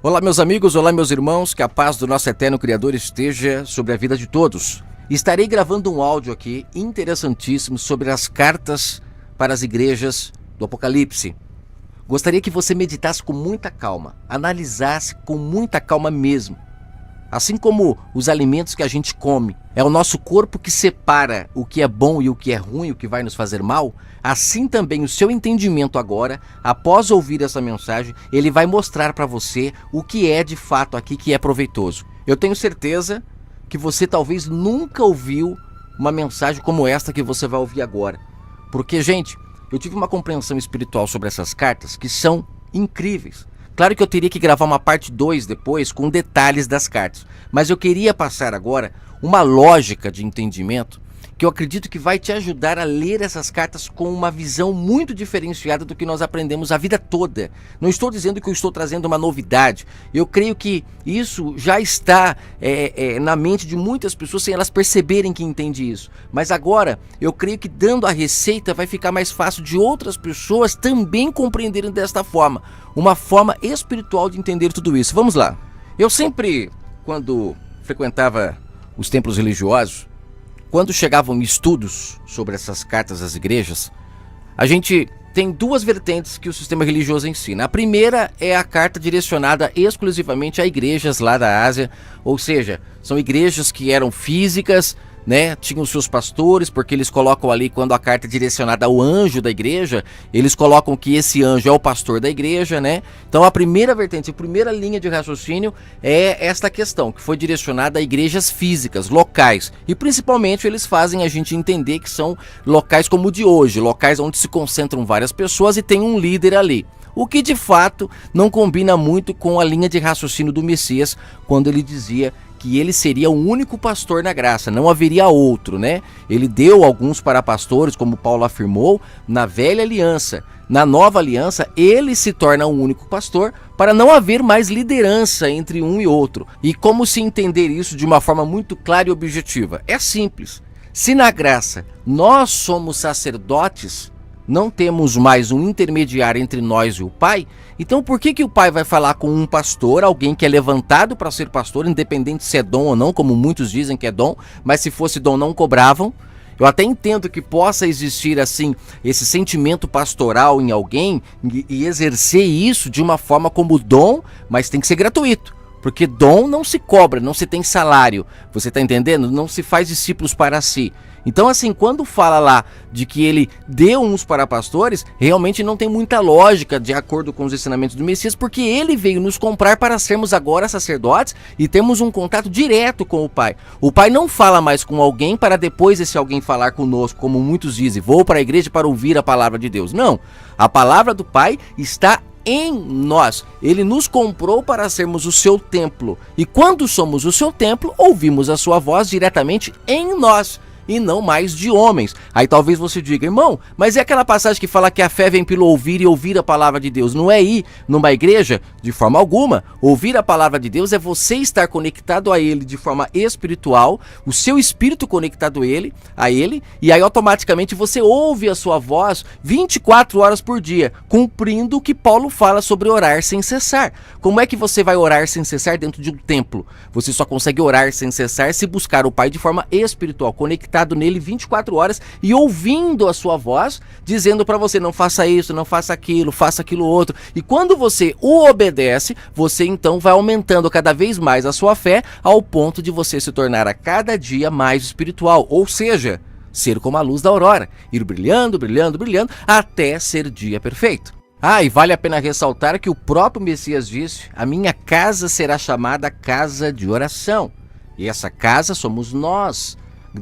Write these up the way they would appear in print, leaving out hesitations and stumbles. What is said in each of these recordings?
Olá meus amigos, olá meus irmãos, que a paz do nosso eterno Criador esteja sobre a vida de todos. Estarei gravando um áudio aqui interessantíssimo sobre as cartas para as igrejas do Apocalipse. Gostaria que você meditasse com muita calma, analisasse com muita calma mesmo. Assim como os alimentos que a gente come, é o nosso corpo que separa o que é bom e o que é ruim, o que vai nos fazer mal, assim também o seu entendimento agora, após ouvir essa mensagem, ele vai mostrar para você o que é de fato aqui que é proveitoso. Eu tenho certeza que você talvez nunca ouviu uma mensagem como esta que você vai ouvir agora. Porque, gente, eu tive uma compreensão espiritual sobre essas cartas que são incríveis. Claro que eu teria que gravar uma parte 2 depois com detalhes das cartas, mas eu queria passar agora uma lógica de entendimento que eu acredito que vai te ajudar a ler essas cartas com uma visão muito diferenciada do que nós aprendemos a vida toda. Não estou dizendo que eu estou trazendo uma novidade, eu creio que isso já está na mente de muitas pessoas sem elas perceberem que entende isso. Mas agora, eu creio que dando a receita vai ficar mais fácil de outras pessoas também compreenderem desta forma. Uma forma espiritual de entender tudo isso. Vamos lá. Eu sempre, quando frequentava os templos religiosos, quando chegavam estudos sobre essas cartas às igrejas, a gente tem duas vertentes que o sistema religioso ensina. A primeira é a carta direcionada exclusivamente a igrejas lá da Ásia, ou seja, são igrejas que eram físicas, né? Tinham seus pastores, porque eles colocam ali, quando a carta é direcionada ao anjo da igreja, eles colocam que esse anjo é o pastor da igreja, né? Então a primeira vertente, a primeira linha de raciocínio é esta questão, que foi direcionada a igrejas físicas, locais. E principalmente eles fazem a gente entender que são locais como o de hoje, locais onde se concentram várias pessoas e tem um líder ali. O que de fato não combina muito com a linha de raciocínio do Messias, quando ele dizia que ele seria o único pastor na graça, não haveria outro, né? Ele deu alguns para pastores, como Paulo afirmou, na velha aliança. Na nova aliança, ele se torna o único pastor para não haver mais liderança entre um e outro. E como se entender isso de uma forma muito clara e objetiva? É simples. Se na graça nós somos sacerdotes, não temos mais um intermediário entre nós e o Pai, então por que o Pai vai falar com um pastor, alguém que é levantado para ser pastor, independente se é dom ou não, como muitos dizem que é dom, mas se fosse dom não cobravam? Eu até entendo que possa existir assim esse sentimento pastoral em alguém e exercer isso de uma forma como dom, mas tem que ser gratuito. Porque dom não se cobra, não se tem salário, você está entendendo? Não se faz discípulos para si. Então assim, quando fala lá de que ele deu uns para pastores, realmente não tem muita lógica de acordo com os ensinamentos do Messias, porque ele veio nos comprar para sermos agora sacerdotes e temos um contato direto com o Pai. O Pai não fala mais com alguém para depois esse alguém falar conosco, como muitos dizem, vou para a igreja para ouvir a palavra de Deus. Não, a palavra do Pai está em nós. Ele nos comprou para sermos o seu templo. E quando somos o seu templo, ouvimos a sua voz diretamente em nós e não mais de homens. Aí talvez você diga, irmão, mas é aquela passagem que fala que a fé vem pelo ouvir e ouvir a palavra de Deus. Não é ir numa igreja? De forma alguma. Ouvir a palavra de Deus é você estar conectado a Ele de forma espiritual, o seu espírito conectado a Ele, e aí automaticamente você ouve a sua voz 24 horas por dia, cumprindo o que Paulo fala sobre orar sem cessar. Como é que você vai orar sem cessar dentro de um templo? Você só consegue orar sem cessar se buscar o Pai de forma espiritual, conectado nele 24 horas e ouvindo a sua voz, dizendo para você, não faça isso, não faça aquilo outro. E quando você o obedece, você então vai aumentando cada vez mais a sua fé, ao ponto de você se tornar a cada dia mais espiritual, ou seja, ser como a luz da aurora, ir brilhando, brilhando, brilhando, até ser dia perfeito. E vale a pena ressaltar que o próprio Messias disse, a minha casa será chamada casa de oração, e essa casa somos nós.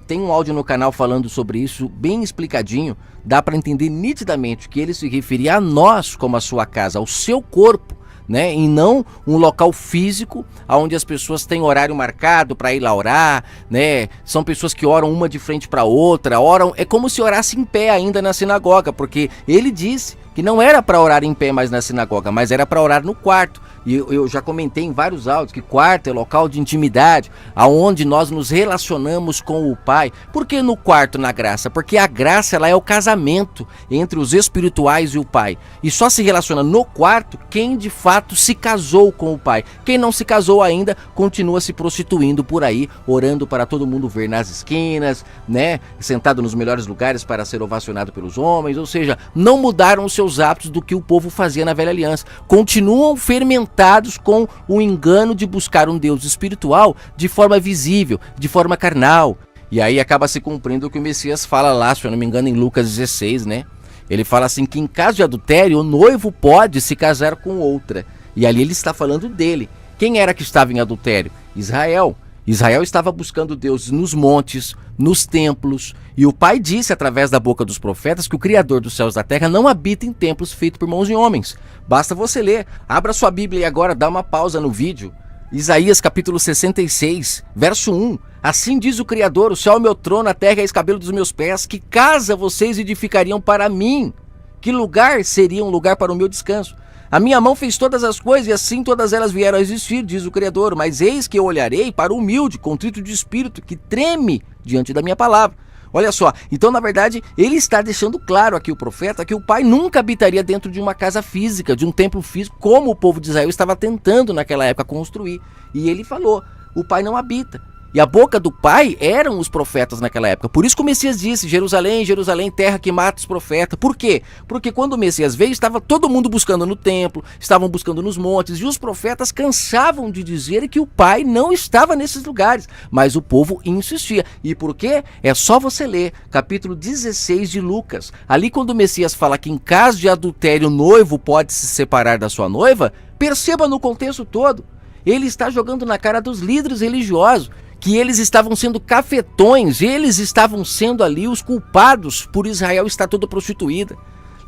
Tem um áudio no canal falando sobre isso, bem explicadinho, dá para entender nitidamente que ele se referia a nós como a sua casa, ao seu corpo, né? E não um local físico onde as pessoas têm horário marcado para ir lá orar, né? São pessoas que oram uma de frente para outra, oram, é como se orasse em pé ainda na sinagoga, porque ele disse que não era para orar em pé mais na sinagoga, mas era para orar no quarto. E eu já comentei em vários áudios que quarto é local de intimidade, aonde nós nos relacionamos com o Pai. Por que no quarto na graça? Porque a graça ela é o casamento entre os espirituais e o Pai. E só se relaciona no quarto quem de fato se casou com o Pai. Quem não se casou ainda continua se prostituindo por aí, orando para todo mundo ver nas esquinas, né? Sentado nos melhores lugares para ser ovacionado pelos homens. Ou seja, não mudaram os seus hábitos do que o povo fazia na velha aliança. Continuam fermentando com o engano de buscar um Deus espiritual de forma visível, de forma carnal. E aí acaba se cumprindo o que o Messias fala lá, se eu não me engano, em Lucas 16, né? Ele fala assim que em caso de adultério, o noivo pode se casar com outra. E ali ele está falando dele. Quem era que estava em adultério? Israel. Israel estava buscando Deus nos montes, nos templos, e o Pai disse através da boca dos profetas que o Criador dos céus e da terra não habita em templos feitos por mãos de homens. Basta você ler. Abra sua Bíblia e agora dá uma pausa no vídeo. Isaías capítulo 66, verso 1. Assim diz o Criador, o céu é o meu trono, a terra é a escabelo dos meus pés. Que casa vocês edificariam para mim? Que lugar seria um lugar para o meu descanso? A minha mão fez todas as coisas e assim todas elas vieram a existir, diz o Criador. Mas eis que eu olharei para o humilde, contrito de espírito, que treme diante da minha palavra. Olha só, então na verdade ele está deixando claro aqui o profeta que o Pai nunca habitaria dentro de uma casa física, de um templo físico, como o povo de Israel estava tentando naquela época construir. E ele falou, o Pai não habita. E a boca do Pai eram os profetas naquela época. Por isso que o Messias disse, Jerusalém, Jerusalém, terra que mata os profetas. Por quê? Porque quando o Messias veio, estava todo mundo buscando no templo, estavam buscando nos montes, e os profetas cansavam de dizer que o Pai não estava nesses lugares. Mas o povo insistia. E por quê? É só você ler capítulo 16 de Lucas. Ali quando o Messias fala que em caso de adultério o noivo pode se separar da sua noiva, perceba no contexto todo. Ele está jogando na cara dos líderes religiosos que eles estavam sendo cafetões, eles estavam sendo ali os culpados por Israel estar toda prostituída.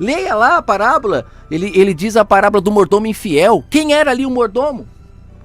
Leia lá a parábola, ele diz a parábola do mordomo infiel. Quem era ali o mordomo?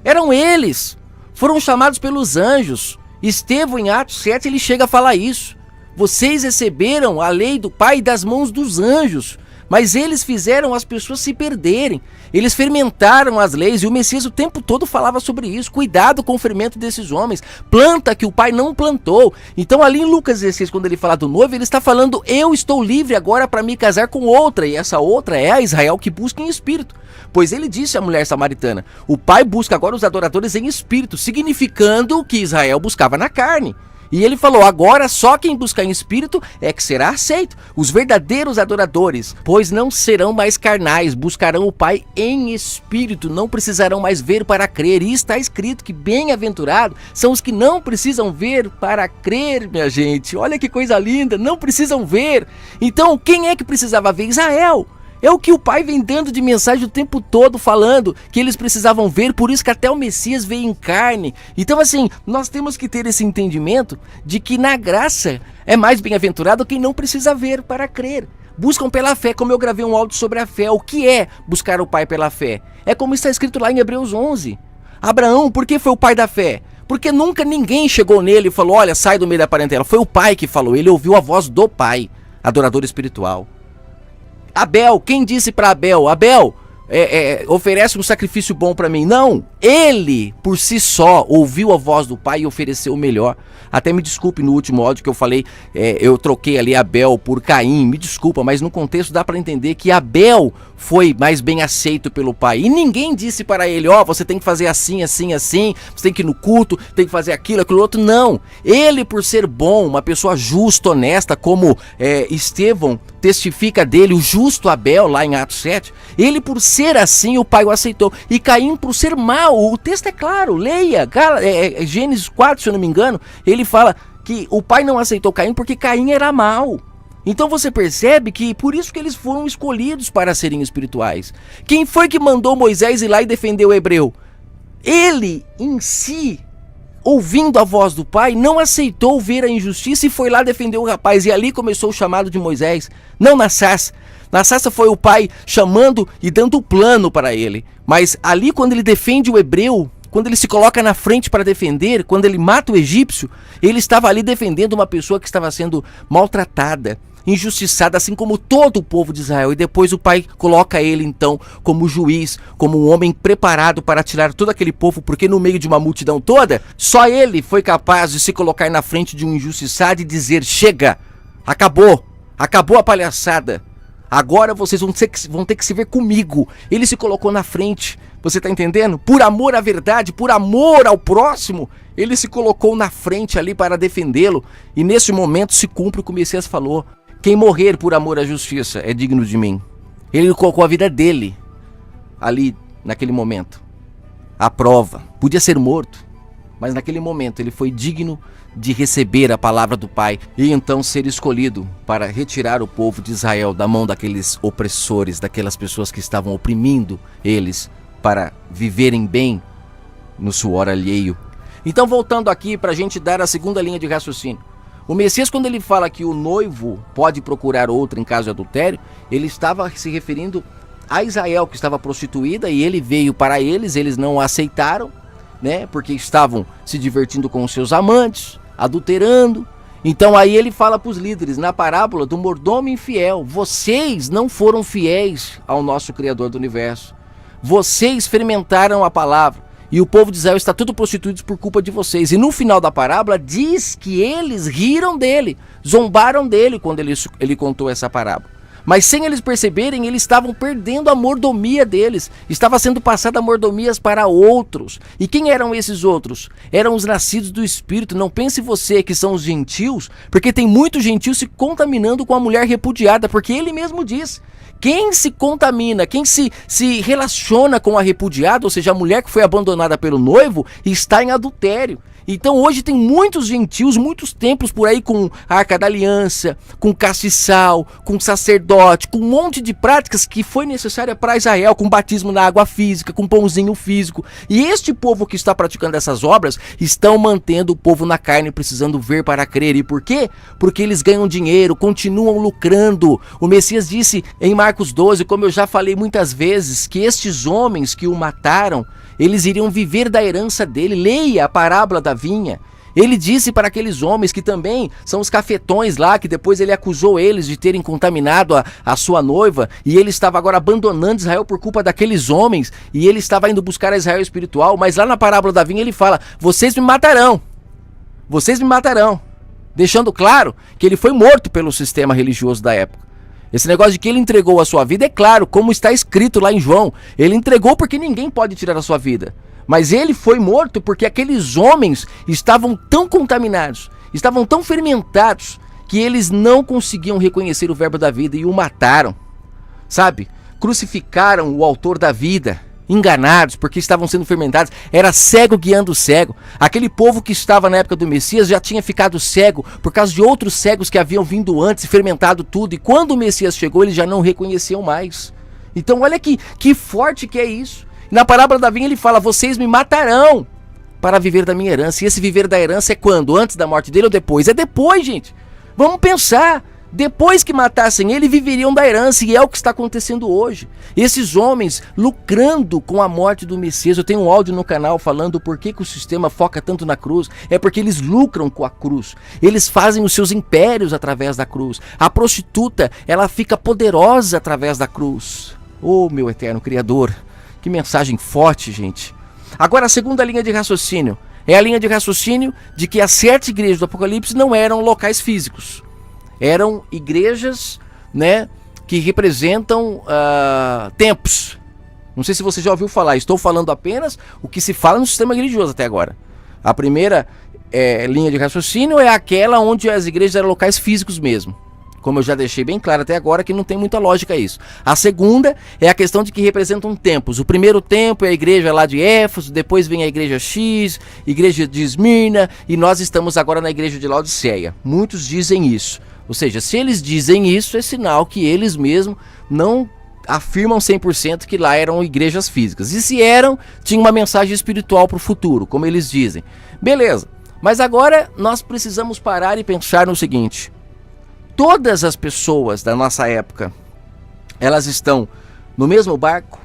Eram eles, foram chamados pelos anjos. Estevão em Atos 7 ele chega a falar isso. Vocês receberam a lei do Pai das mãos dos anjos, mas eles fizeram as pessoas se perderem. Eles fermentaram as leis e o Messias o tempo todo falava sobre isso. Cuidado com o fermento desses homens. Planta que o Pai não plantou. Então ali em Lucas 16, quando ele fala do noivo, ele está falando, eu estou livre agora para me casar com outra. E essa outra é a Israel que busca em espírito. Pois ele disse à mulher samaritana, o Pai busca agora os adoradores em espírito, significando que Israel buscava na carne. E ele falou, agora só quem buscar em espírito é que será aceito. Os verdadeiros adoradores, pois não serão mais carnais, buscarão o Pai em espírito, não precisarão mais ver para crer. E está escrito que bem-aventurados são os que não precisam ver para crer, minha gente. Olha que coisa linda, não precisam ver. Então quem é que precisava ver? Israel. É o que o Pai vem dando de mensagem o tempo todo, falando que eles precisavam ver, por isso que até o Messias veio em carne. Então assim, nós temos que ter esse entendimento de que na graça é mais bem-aventurado quem não precisa ver para crer. Buscam pela fé, como eu gravei um áudio sobre a fé. O que é buscar o Pai pela fé? É como está escrito lá em Hebreus 11. Abraão, por que foi o pai da fé? Porque nunca ninguém chegou nele e falou, olha, sai do meio da parentela. Foi o Pai que falou, ele ouviu a voz do Pai, adorador espiritual. Abel, quem disse para Abel, Abel, oferece um sacrifício bom para mim? Não, ele por si só ouviu a voz do Pai e ofereceu o melhor. Até me desculpe no último áudio que eu falei, eu troquei ali Abel por Caim, me desculpa, mas no contexto dá para entender que Abel foi mais bem aceito pelo Pai. E ninguém disse para ele, você tem que fazer assim, assim, assim, você tem que ir no culto, tem que fazer aquilo, aquilo outro. Não, ele por ser bom, uma pessoa justa, honesta, como Estevão testifica dele, o justo Abel lá em Atos 7, ele por ser assim, o Pai o aceitou. E Caim por ser mau, o texto é claro, leia, Gênesis 4, se eu não me engano, ele fala que o Pai não aceitou Caim porque Caim era mau. Então você percebe que por isso que eles foram escolhidos para serem espirituais. Quem foi que mandou Moisés ir lá e defender o hebreu? Ele em si, ouvindo a voz do Pai, não aceitou ver a injustiça e foi lá defender o rapaz. E ali começou o chamado de Moisés, não na sarça. Na sarça foi o Pai chamando e dando o plano para ele. Mas ali quando ele defende o hebreu, quando ele se coloca na frente para defender, quando ele mata o egípcio, ele estava ali defendendo uma pessoa que estava sendo maltratada. injustiçado, assim como todo o povo de Israel. E depois o Pai coloca ele então como juiz, como um homem preparado para tirar todo aquele povo, porque no meio de uma multidão toda, só ele foi capaz de se colocar na frente de um injustiçado e dizer: chega, acabou a palhaçada. Agora vocês vão ter que se ver comigo. Ele se colocou na frente. Você está entendendo? Por amor à verdade, por amor ao próximo, ele se colocou na frente ali para defendê-lo. E nesse momento se cumpre o que o Messias falou: quem morrer por amor à justiça é digno de mim. Ele colocou a vida dele ali naquele momento à prova. Podia ser morto, mas naquele momento ele foi digno de receber a palavra do Pai e então ser escolhido para retirar o povo de Israel da mão daqueles opressores, daquelas pessoas que estavam oprimindo eles para viverem bem no suor alheio. Então, voltando aqui para a gente dar a segunda linha de raciocínio, o Messias, quando ele fala que o noivo pode procurar outra em caso de adultério, ele estava se referindo a Israel, que estava prostituída, e ele veio para eles não a aceitaram, né, porque estavam se divertindo com os seus amantes, adulterando. Então aí ele fala para os líderes na parábola do mordomo infiel: vocês não foram fiéis ao nosso Criador do Universo, vocês fermentaram a palavra e o povo de Israel está tudo prostituído por culpa de vocês. E no final da parábola diz que eles riram dele, zombaram dele quando ele contou essa parábola. Mas sem eles perceberem, eles estavam perdendo a mordomia deles. Estava sendo passada mordomias para outros. E quem eram esses outros? Eram os nascidos do Espírito. Não pense você que são os gentios, porque tem muito gentio se contaminando com a mulher repudiada, porque ele mesmo diz: quem se contamina, quem se relaciona com a repudiada, ou seja, a mulher que foi abandonada pelo noivo, está em adultério. Então hoje tem muitos gentios, muitos templos por aí com a Arca da Aliança, com castiçal, com sacerdote, com um monte de práticas que foi necessária para Israel, com batismo na água física, com pãozinho físico. E este povo que está praticando essas obras estão mantendo o povo na carne, precisando ver para crer. E por quê? Porque eles ganham dinheiro, continuam lucrando. O Messias disse em Marcos 12, como eu já falei muitas vezes, que estes homens que o mataram, eles iriam viver da herança dele. Leia a parábola da vinha. Ele disse para aqueles homens que também são os cafetões lá, que depois ele acusou eles de terem contaminado a sua noiva, e ele estava agora abandonando Israel por culpa daqueles homens, e ele estava indo buscar a Israel espiritual. Mas lá na parábola da vinha ele fala: vocês me matarão, deixando claro que ele foi morto pelo sistema religioso da época. Esse negócio de que ele entregou a sua vida é claro, como está escrito lá em João. Ele entregou porque ninguém pode tirar a sua vida. Mas ele foi morto porque aqueles homens estavam tão contaminados, estavam tão fermentados, que eles não conseguiam reconhecer o verbo da vida e o mataram. Sabe? Crucificaram o autor da vida, enganados porque estavam sendo fermentados. Era cego guiando cego. Aquele povo que estava na época do Messias já tinha ficado cego por causa de outros cegos que haviam vindo antes e fermentado tudo. E quando o Messias chegou, eles já não reconheciam mais. Então olha que forte que é isso. Na parábola da vinha ele fala: vocês me matarão para viver da minha herança. E esse viver da herança é quando? Antes da morte dele ou depois? É depois, gente. Vamos pensar. Depois que matassem ele, viveriam da herança, e é o que está acontecendo hoje. Esses homens lucrando com a morte do Messias. Eu tenho um áudio no canal falando por que o sistema foca tanto na cruz. É porque eles lucram com a cruz. Eles fazem os seus impérios através da cruz. A prostituta, ela fica poderosa através da cruz. Oh, meu eterno Criador, que mensagem forte, gente. Agora a segunda linha de raciocínio é a linha de raciocínio de que as 7 igrejas do Apocalipse não eram locais físicos. Eram igrejas, né, que representam tempos. Não sei se você já ouviu falar, estou falando apenas o que se fala no sistema religioso até agora. A primeira linha de raciocínio é aquela onde as igrejas eram locais físicos mesmo. Como eu já deixei bem claro até agora que não tem muita lógica isso. A segunda é a questão de que representam tempos. O primeiro templo é a igreja lá de Éfeso, depois vem a igreja X, igreja de Esmirna, e nós estamos agora na igreja de Laodiceia. Muitos dizem isso. Ou seja, se eles dizem isso, é sinal que eles mesmos não afirmam 100% que lá eram igrejas físicas. E se eram, tinha uma mensagem espiritual para o futuro, como eles dizem. Beleza, mas agora nós precisamos parar e pensar no seguinte: todas as pessoas da nossa época, elas estão no mesmo barco?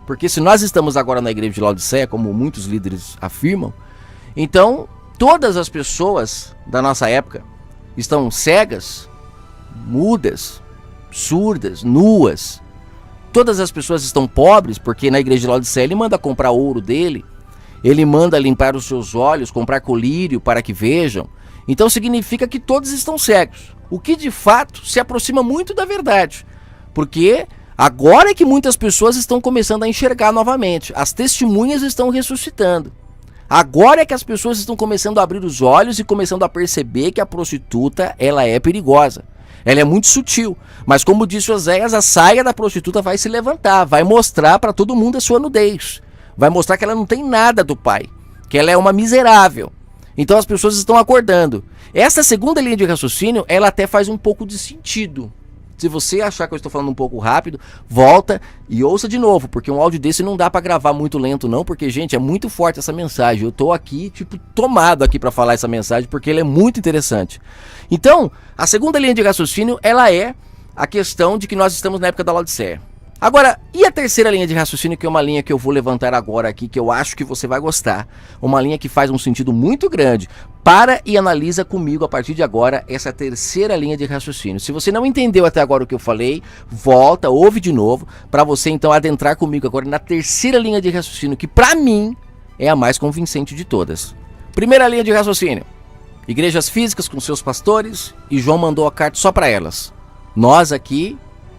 Porque se nós estamos agora na igreja de Laodiceia, como muitos líderes afirmam, então todas as pessoas da nossa época estão cegas, mudas, surdas, nuas. Todas as pessoas estão pobres, porque na igreja de Laodiceia ele manda comprar ouro dele, ele manda limpar os seus olhos, comprar colírio para que vejam. Então significa que todos estão cegos, o que de fato se aproxima muito da verdade, porque agora é que muitas pessoas estão começando a enxergar novamente, as testemunhas estão ressuscitando. Agora é que as pessoas estão começando a abrir os olhos e começando a perceber que a prostituta, ela é perigosa. Ela é muito sutil, mas como disse Oséias, a saia da prostituta vai se levantar, vai mostrar para todo mundo a sua nudez. Vai mostrar que ela não tem nada do pai, que ela é uma miserável. Então as pessoas estão acordando. Essa segunda linha de raciocínio, ela até faz um pouco de sentido. Se você achar que eu estou falando um pouco rápido, volta e ouça de novo, porque um áudio desse não dá para gravar muito lento não, porque, gente, é muito forte essa mensagem. Eu estou aqui, tomado aqui para falar essa mensagem, porque ela é muito interessante. Então, a segunda linha de raciocínio, ela é a questão de que nós estamos na época da Laodiceia. Agora, e a terceira linha de raciocínio, que é uma linha que eu vou levantar agora aqui, que eu acho que você vai gostar. Uma linha que faz um sentido muito grande. Para e analisa comigo a partir de agora essa terceira linha de raciocínio. Se você não entendeu até agora o que eu falei, volta, ouve de novo, para você então adentrar comigo agora na terceira linha de raciocínio, que para mim é a mais convincente de todas. Primeira linha de raciocínio. Igrejas físicas com seus pastores, e João mandou a carta só para elas. Nós aqui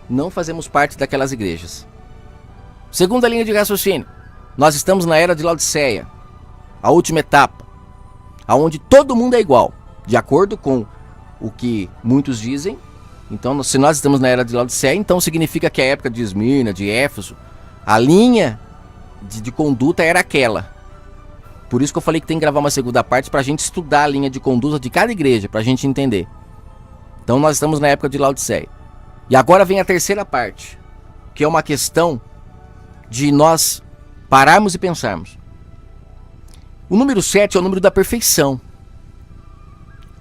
não fazemos parte daquelas igrejas. Segunda linha de raciocínio. Nós estamos na era de Laodiceia, a última etapa, aonde todo mundo é igual, de acordo com o que muitos dizem. Então, se nós estamos na era de Laodiceia, então significa que a época de Esmirna, de Éfeso, a linha de conduta era aquela. Por isso que eu falei que tem que gravar uma segunda parte para a gente estudar a linha de conduta de cada igreja, para a gente entender. Então nós estamos na época de Laodiceia. E agora vem a terceira parte, que é uma questão de nós pararmos e pensarmos. O número 7 é o número da perfeição.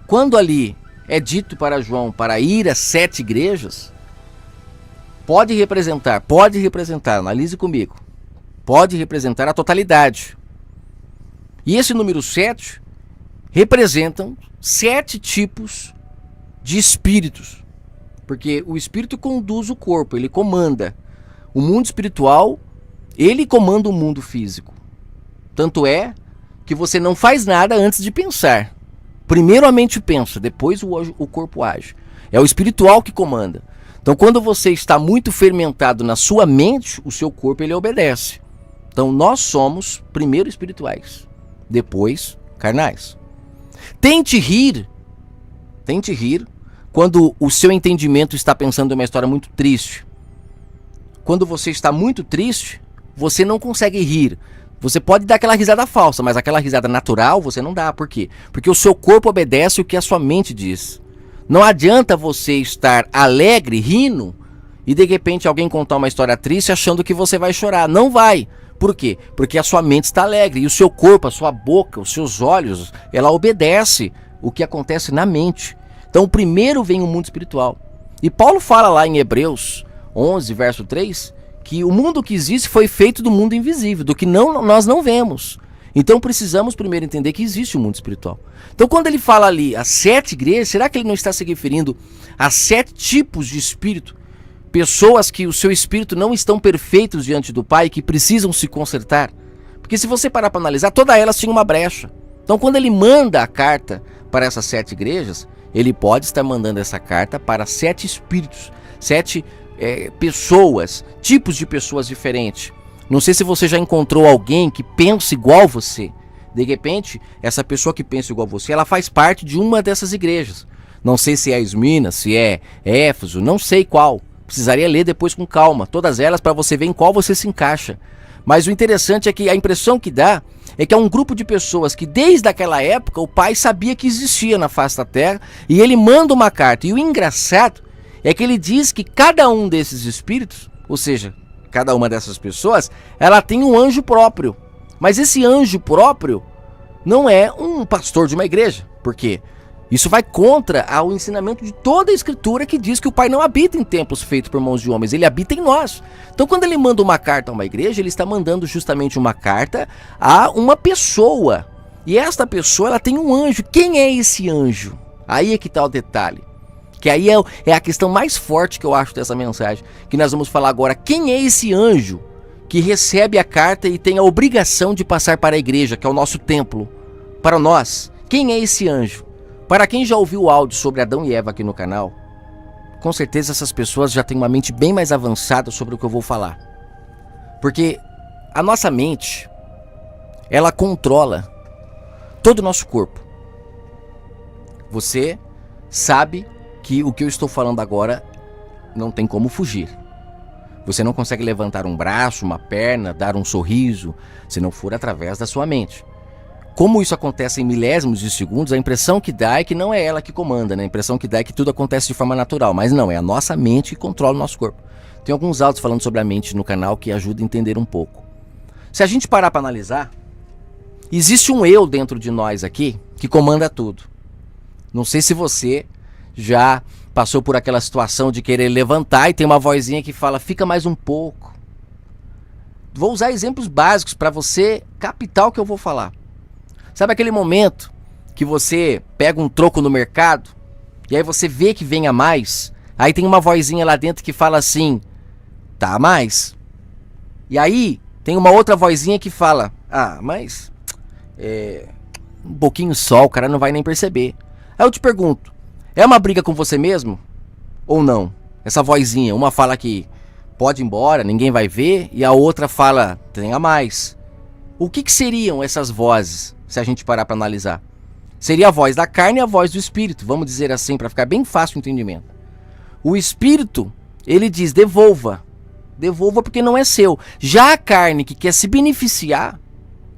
Quando ali é dito para João para ir às 7 igrejas, pode representar, analise comigo, pode representar a totalidade. E esse número 7 representam 7 tipos de espíritos. Porque o espírito conduz o corpo, ele comanda. O mundo espiritual, ele comanda o mundo físico. Tanto é que você não faz nada antes de pensar. Primeiro a mente pensa, depois o corpo age. É o espiritual que comanda. Então quando você está muito fermentado na sua mente, o seu corpo ele obedece. Então nós somos primeiro espirituais, depois carnais. Tente rir quando o seu entendimento está pensando em uma história muito triste. Quando você está muito triste, você não consegue rir. Você pode dar aquela risada falsa, mas aquela risada natural você não dá. Por quê? Porque o seu corpo obedece o que a sua mente diz. Não adianta você estar alegre, rindo, e de repente alguém contar uma história triste achando que você vai chorar. Não vai. Por quê? Porque a sua mente está alegre. E o seu corpo, a sua boca, os seus olhos, ela obedece o que acontece na mente. Então primeiro vem o mundo espiritual. E Paulo fala lá em Hebreus 11, verso 3, que o mundo que existe foi feito do mundo invisível, do que nós não vemos. Então precisamos primeiro entender que existe o mundo espiritual. Então quando ele fala ali as 7 igrejas, será que ele não está se referindo a 7 tipos de espírito? Pessoas que o seu espírito não estão perfeitos diante do Pai, que precisam se consertar? Porque se você parar para analisar, todas elas tinham uma brecha. Então quando ele manda a carta para essas 7 igrejas, ele pode estar mandando essa carta para 7 espíritos, 7 pessoas, tipos de pessoas diferentes. Não sei se você já encontrou alguém que pensa igual você. De repente, essa pessoa que pensa igual você, ela faz parte de uma dessas igrejas. Não sei se é Esmirna, se é Éfeso, não sei qual. Precisaria ler depois com calma, todas elas, para você ver em qual você se encaixa. Mas o interessante é que a impressão que dá é que é um grupo de pessoas que desde aquela época o pai sabia que existia na face da terra e ele manda uma carta. E o engraçado é que ele diz que cada um desses espíritos, ou seja, cada uma dessas pessoas, ela tem um anjo próprio. Mas esse anjo próprio não é um pastor de uma igreja. Por quê? Isso vai contra o ensinamento de toda a escritura que diz que o Pai não habita em templos feitos por mãos de homens, ele habita em nós. Então quando ele manda uma carta a uma igreja, ele está mandando justamente uma carta a uma pessoa. E esta pessoa, ela tem um anjo. Quem é esse anjo? Aí é que está o detalhe. que aí é a questão mais forte que eu acho dessa mensagem, que nós vamos falar agora. Quem é esse anjo que recebe a carta e tem a obrigação de passar para a igreja, que é o nosso templo, para nós? Quem é esse anjo? Para quem já ouviu o áudio sobre Adão e Eva aqui no canal, com certeza essas pessoas já têm uma mente bem mais avançada sobre o que eu vou falar. Porque a nossa mente, ela controla todo o nosso corpo. Você sabe que o que eu estou falando agora não tem como fugir. Você não consegue levantar um braço, uma perna, dar um sorriso, se não for através da sua mente. Como isso acontece em milésimos de segundos, a impressão que dá é que não é ela que comanda, né? A impressão que dá é que tudo acontece de forma natural, mas não, é a nossa mente que controla o nosso corpo. Tem alguns áudios falando sobre a mente no canal que ajudam a entender um pouco. Se a gente parar para analisar, existe um eu dentro de nós aqui que comanda tudo. Não sei se você já passou por aquela situação de querer levantar e tem uma vozinha que fala, fica mais um pouco. Vou usar exemplos básicos para você captar o que eu vou falar. Sabe aquele momento que você pega um troco no mercado e aí você vê que vem a mais, aí tem uma vozinha lá dentro que fala assim, tá a mais. E aí tem uma outra vozinha que fala, mas um pouquinho só, o cara não vai nem perceber. Aí eu te pergunto, é uma briga com você mesmo? Ou não? Essa vozinha, uma fala que pode ir embora, ninguém vai ver, e a outra fala, tem a mais. O que seriam essas vozes, se a gente parar para analisar? Seria a voz da carne e a voz do espírito, vamos dizer assim, para ficar bem fácil o entendimento. O espírito, ele diz, devolva. Devolva porque não é seu. Já a carne que quer se beneficiar,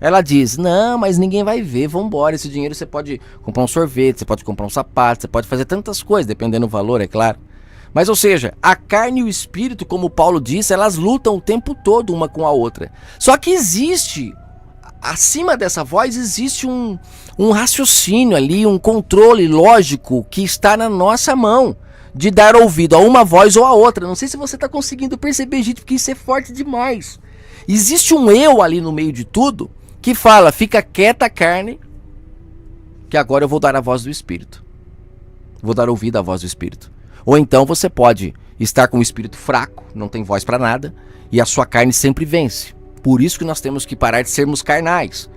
ela diz, não, mas ninguém vai ver, vambora, esse dinheiro você pode comprar um sorvete, você pode comprar um sapato, você pode fazer tantas coisas, dependendo do valor, é claro. Mas, ou seja, a carne e o espírito, como Paulo disse, elas lutam o tempo todo uma com a outra. Só que existe, acima dessa voz, existe um raciocínio ali, um controle lógico que está na nossa mão, de dar ouvido a uma voz ou a outra. Não sei se você está conseguindo perceber, gente, porque isso é forte demais. Existe um eu ali no meio de tudo, que fala, fica quieta a carne, que agora eu vou dar a voz do Espírito. Vou dar ouvido à voz do Espírito. Ou então você pode estar com o espírito fraco, não tem voz para nada, e a sua carne sempre vence. Por isso que nós temos que parar de sermos carnais.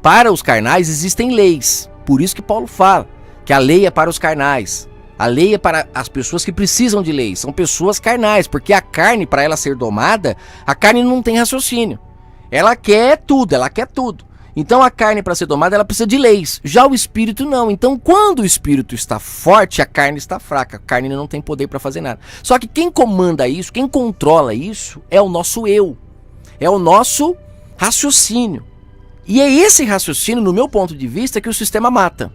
Para os carnais existem leis. Por isso que Paulo fala que a lei é para os carnais. A lei é para as pessoas que precisam de lei. São pessoas carnais, porque a carne, para ela ser domada, a carne não tem raciocínio. Ela quer tudo, ela quer tudo. Então a carne, para ser domada, ela precisa de leis. Já o espírito não. Então quando o espírito está forte, a carne está fraca. A carne não tem poder para fazer nada. Só que quem comanda isso, quem controla isso, é o nosso eu. É o nosso raciocínio. E é esse raciocínio, no meu ponto de vista, que o sistema mata.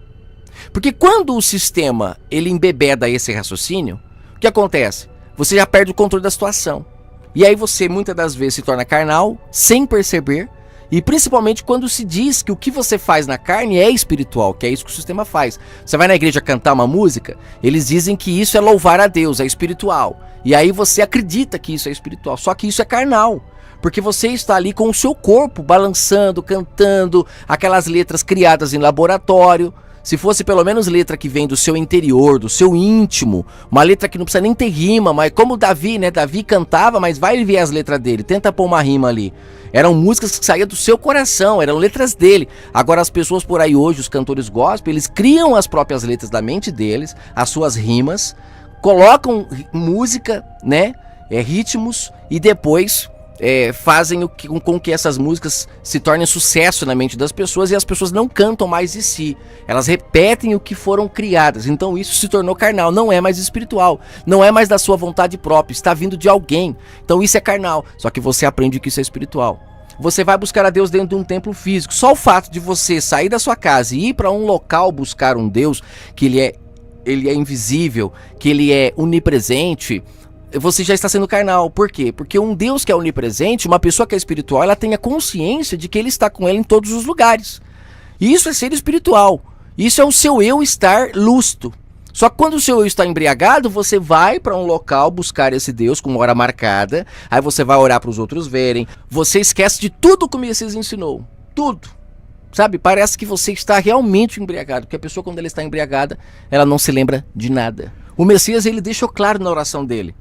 Porque quando o sistema ele embebeda esse raciocínio, o que acontece? Você já perde o controle da situação. E aí você muitas das vezes se torna carnal, sem perceber. E principalmente quando se diz que o que você faz na carne é espiritual, que é isso que o sistema faz. Você vai na igreja cantar uma música, eles dizem que isso é louvar a Deus, é espiritual. E aí você acredita que isso é espiritual, só que isso é carnal. Porque você está ali com o seu corpo balançando, cantando, aquelas letras criadas em laboratório. Se fosse pelo menos letra que vem do seu interior, do seu íntimo, uma letra que não precisa nem ter rima, mas como Davi, né? Davi cantava, mas vai ver as letras dele, tenta pôr uma rima ali. Eram músicas que saíam do seu coração, eram letras dele. Agora as pessoas por aí hoje, os cantores gospel, eles criam as próprias letras da mente deles, as suas rimas, colocam música, né? Ritmos e depois fazem com que essas músicas se tornem sucesso na mente das pessoas e as pessoas não cantam mais de si. Elas repetem o que foram criadas. Então isso se tornou carnal, não é mais espiritual. Não é mais da sua vontade própria, está vindo de alguém. Então isso é carnal, só que você aprende que isso é espiritual. Você vai buscar a Deus dentro de um templo físico. Só o fato de você sair da sua casa e ir para um local buscar um Deus, que ele é invisível, que ele é onipresente, você já está sendo carnal. Por quê? Porque um Deus que é onipresente, uma pessoa que é espiritual, ela tem a consciência de que ele está com ela em todos os lugares. E isso é ser espiritual. Isso é o seu eu estar lúcido. Só que quando o seu eu está embriagado, você vai para um local buscar esse Deus com uma hora marcada. Aí você vai orar para os outros verem. Você esquece de tudo que o Messias ensinou. Tudo. Sabe? Parece que você está realmente embriagado. Porque a pessoa, quando ela está embriagada, ela não se lembra de nada. O Messias, ele deixou claro na oração dele: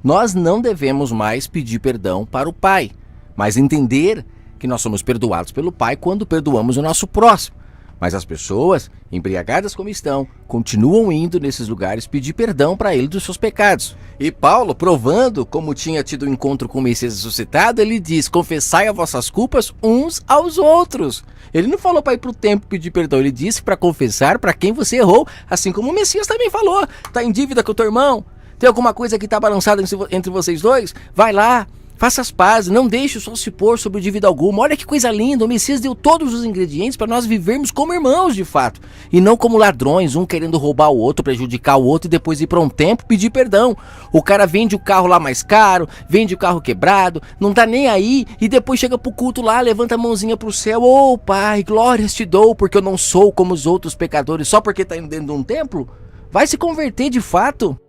nós não devemos mais pedir perdão para o Pai, mas entender que nós somos perdoados pelo Pai quando perdoamos o nosso próximo. Mas as pessoas, embriagadas como estão, continuam indo nesses lugares pedir perdão para ele dos seus pecados. E Paulo, provando como tinha tido um encontro com o Messias ressuscitado, ele diz: confessai as vossas culpas uns aos outros. Ele não falou para ir para o templo pedir perdão, ele disse para confessar para quem você errou, assim como o Messias também falou. Está em dívida com o teu irmão? Tem alguma coisa que está balançada entre vocês dois? Vai lá. Faça as pazes, não deixe o sol se pôr sobre dívida alguma. Olha que coisa linda, o Messias deu todos os ingredientes para nós vivermos como irmãos de fato. E não como ladrões, um querendo roubar o outro, prejudicar o outro e depois ir para um templo pedir perdão. O cara vende o carro lá mais caro, vende o carro quebrado, não tá nem aí e depois chega pro culto lá, levanta a mãozinha pro céu. Ô Pai, glórias te dou porque eu não sou como os outros pecadores só porque tá indo dentro de um templo. Vai se converter de fato.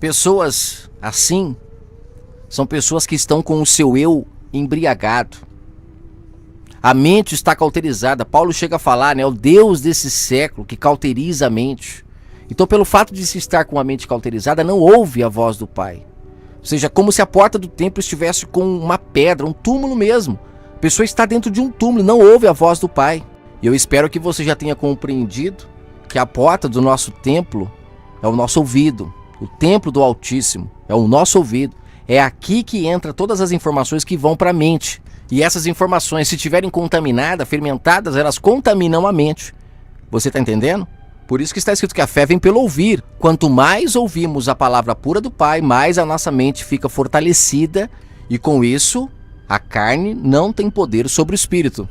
Pessoas assim são pessoas que estão com o seu eu embriagado. A mente está cauterizada. Paulo chega a falar, né? O Deus desse século que cauteriza a mente. Então, pelo fato de se estar com a mente cauterizada, não ouve a voz do Pai. Ou seja, como se a porta do templo estivesse com uma pedra, um túmulo mesmo. A pessoa está dentro de um túmulo e não ouve a voz do Pai. E eu espero que você já tenha compreendido que a porta do nosso templo é o nosso ouvido. O templo do Altíssimo é o nosso ouvido. É aqui que entra todas as informações que vão para a mente. E essas informações, se estiverem contaminadas, fermentadas, elas contaminam a mente. Você está entendendo? Por isso que está escrito que a fé vem pelo ouvir. Quanto mais ouvimos a palavra pura do Pai, mais a nossa mente fica fortalecida. E com isso, a carne não tem poder sobre o espírito.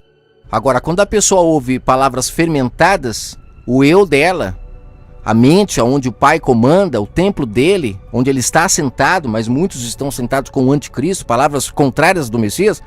Agora, quando a pessoa ouve palavras fermentadas, o eu dela, a mente onde o Pai comanda, o templo dele, onde ele está assentado, mas muitos estão sentados com o anticristo, palavras contrárias do Messias,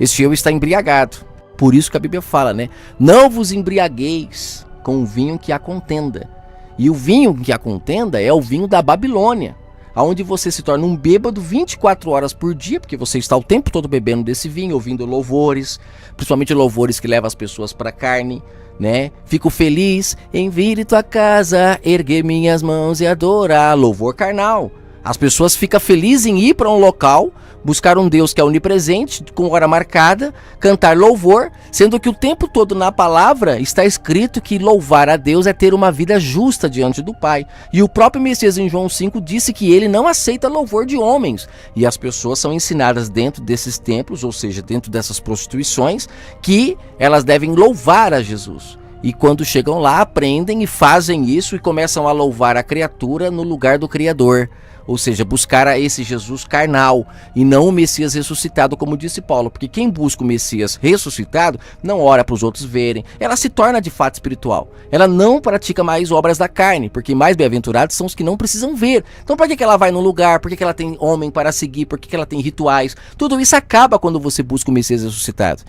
esse eu está embriagado. Por isso que a Bíblia fala, né? Não vos embriagueis com o vinho que há contenda. E o vinho que há contenda é o vinho da Babilônia, onde você se torna um bêbado 24 horas por dia, porque você está o tempo todo bebendo desse vinho, ouvindo louvores, principalmente louvores que levam as pessoas para a carne, né? Fico feliz em vir em tua casa, erguer minhas mãos e adorar. Louvor carnal. As pessoas ficam felizes em ir para um local, buscar um Deus que é onipresente, com hora marcada, cantar louvor, sendo que o tempo todo na palavra está escrito que louvar a Deus é ter uma vida justa diante do Pai. E o próprio Messias em João 5 disse que ele não aceita louvor de homens. E as pessoas são ensinadas dentro desses templos, ou seja, dentro dessas prostituições, que elas devem louvar a Jesus. E quando chegam lá, aprendem e fazem isso e começam a louvar a criatura no lugar do Criador. Ou seja, buscar a esse Jesus carnal e não o Messias ressuscitado, como disse Paulo. Porque quem busca o Messias ressuscitado não ora para os outros verem. Ela se torna de fato espiritual. Ela não pratica mais obras da carne, porque mais bem-aventurados são os que não precisam ver. Então por que ela vai num lugar? Por que ela tem homem para seguir? Por que ela tem rituais? Tudo isso acaba quando você busca o Messias ressuscitado.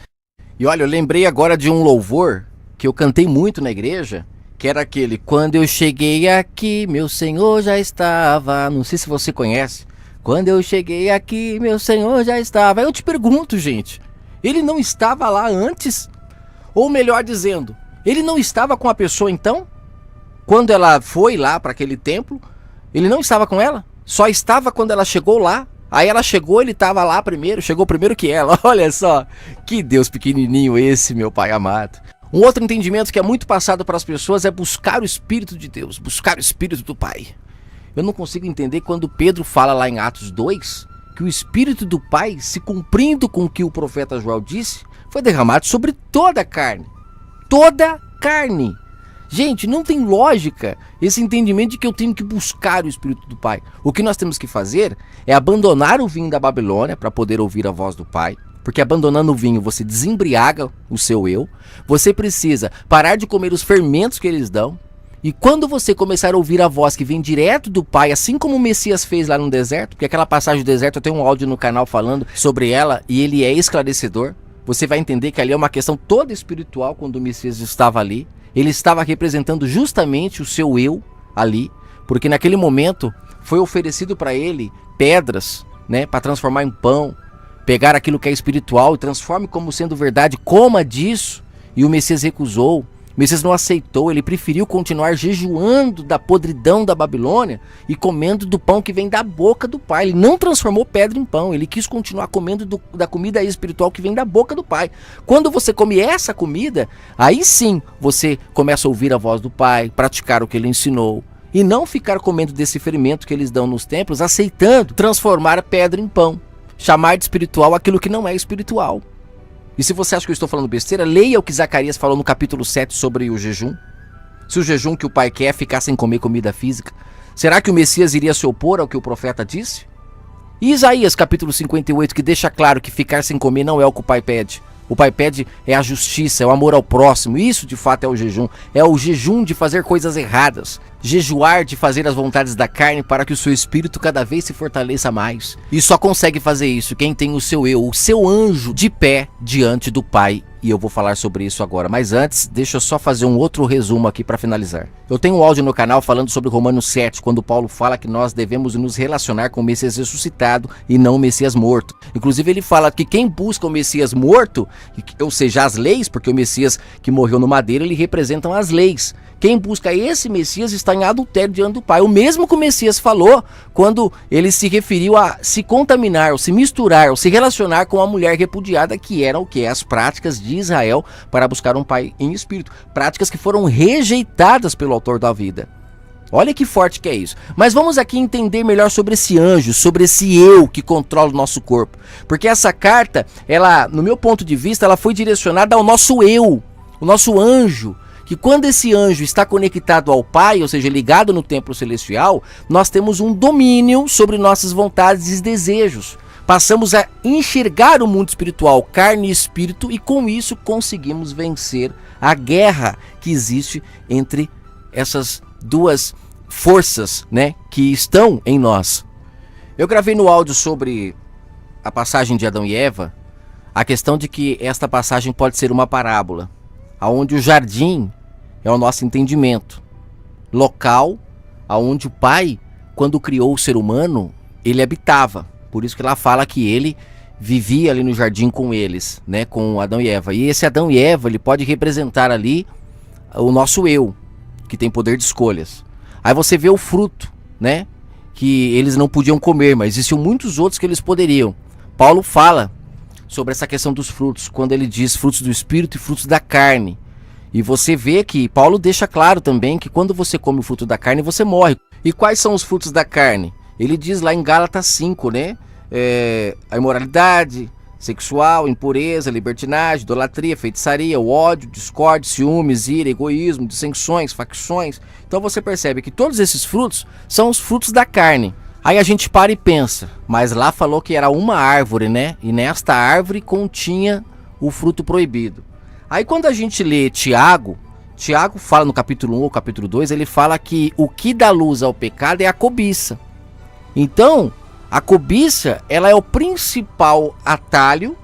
E olha, eu lembrei agora de um louvor que eu cantei muito na igreja, que era aquele: quando eu cheguei aqui, meu Senhor já estava. Não sei se você conhece. Quando eu cheguei aqui, meu Senhor já estava. Eu te pergunto, gente, ele não estava lá antes? Ou melhor dizendo, ele não estava com a pessoa então? Quando ela foi lá para aquele templo, ele não estava com ela? Só estava quando ela chegou lá? Aí ela chegou, ele estava lá primeiro, chegou primeiro que ela. Olha só, que Deus pequenininho esse, meu Pai amado. Um outro entendimento que é muito passado para as pessoas é buscar o Espírito de Deus, buscar o Espírito do Pai. Eu não consigo entender quando Pedro fala lá em Atos 2, que o Espírito do Pai, se cumprindo com o que o profeta Joel disse, foi derramado sobre toda a carne. Toda carne. Gente, não tem lógica esse entendimento de que eu tenho que buscar o Espírito do Pai. O que nós temos que fazer é abandonar o vinho da Babilônia para poder ouvir a voz do Pai. Porque abandonando o vinho você desembriaga o seu eu. Você precisa parar de comer os fermentos que eles dão. E quando você começar a ouvir a voz que vem direto do Pai, assim como o Messias fez lá no deserto, porque aquela passagem do deserto eu tenho um áudio no canal falando sobre ela e ele é esclarecedor. Você vai entender que ali é uma questão toda espiritual quando o Messias estava ali. Ele estava representando justamente o seu eu ali, porque naquele momento foi oferecido para ele pedras, né, para transformar em pão. Pegar aquilo que é espiritual e transforme como sendo verdade, coma disso. E o Messias recusou, Messias não aceitou, ele preferiu continuar jejuando da podridão da Babilônia e comendo do pão que vem da boca do Pai. Ele não transformou pedra em pão, ele quis continuar comendo da comida espiritual que vem da boca do Pai. Quando você come essa comida, aí sim você começa a ouvir a voz do Pai, praticar o que ele ensinou. E não ficar comendo desse ferimento que eles dão nos templos, aceitando transformar pedra em pão. Chamar de espiritual aquilo que não é espiritual. E se você acha que eu estou falando besteira, leia o que Zacarias falou no capítulo 7 sobre o jejum. Se o jejum que o Pai quer é ficar sem comer comida física, será que o Messias iria se opor ao que o profeta disse? E Isaías capítulo 58, que deixa claro que ficar sem comer não é o que o Pai pede. O Pai pede é a justiça, é o amor ao próximo. Isso de fato é o jejum. É o jejum de fazer coisas erradas. Jejuar de fazer as vontades da carne para que o seu espírito cada vez se fortaleça mais. E só consegue fazer isso quem tem o seu eu, o seu anjo de pé diante do Pai. E eu vou falar sobre isso agora. Mas antes, deixa eu só fazer um outro resumo aqui para finalizar. Eu tenho um áudio no canal falando sobre Romanos 7, quando Paulo fala que nós devemos nos relacionar com o Messias ressuscitado e não o Messias morto. Inclusive ele fala que quem busca o Messias morto, ou seja, as leis, porque o Messias que morreu no madeiro, ele representa as leis. Quem busca esse Messias está em adultério diante do Pai. O mesmo que o Messias falou quando ele se referiu a se contaminar, ou se misturar, ou se relacionar com a mulher repudiada, que eram o que? As práticas de Israel para buscar um Pai em espírito. Práticas que foram rejeitadas pelo autor da vida. Olha que forte que é isso. Mas vamos aqui entender melhor sobre esse anjo, sobre esse eu que controla o nosso corpo. Porque essa carta, ela, no meu ponto de vista, ela foi direcionada ao nosso eu, o nosso anjo. Que quando esse anjo está conectado ao Pai, ou seja, ligado no templo celestial, nós temos um domínio sobre nossas vontades e desejos. Passamos a enxergar o mundo espiritual, carne e espírito, e com isso conseguimos vencer a guerra que existe entre essas duas forças, né, que estão em nós. Eu gravei no áudio sobre a passagem de Adão e Eva, a questão de que esta passagem pode ser uma parábola, onde o jardim é o nosso entendimento, local aonde o Pai, quando criou o ser humano, ele habitava. Por isso que ela fala que ele vivia ali no jardim com eles, né, com Adão e Eva. E esse Adão e Eva, ele pode representar ali o nosso eu, que tem poder de escolhas. Aí você vê o fruto, né, que eles não podiam comer, mas existiam muitos outros que eles poderiam. Paulo fala sobre essa questão dos frutos, quando ele diz frutos do espírito e frutos da carne. E você vê que Paulo deixa claro também que quando você come o fruto da carne, você morre. E quais são os frutos da carne? Ele diz lá em Gálatas 5, né? A imoralidade sexual, impureza, libertinagem, idolatria, feitiçaria, o ódio, discórdia, ciúmes, ira, egoísmo, dissensões, facções. Então você percebe que todos esses frutos são os frutos da carne. Aí a gente para e pensa, mas lá falou que era uma árvore, né? E nesta árvore continha o fruto proibido. Aí quando a gente lê Tiago fala no capítulo 1 ou capítulo 2, ele fala que o que dá luz ao pecado é a cobiça. Então, a cobiça, ela é o principal atalho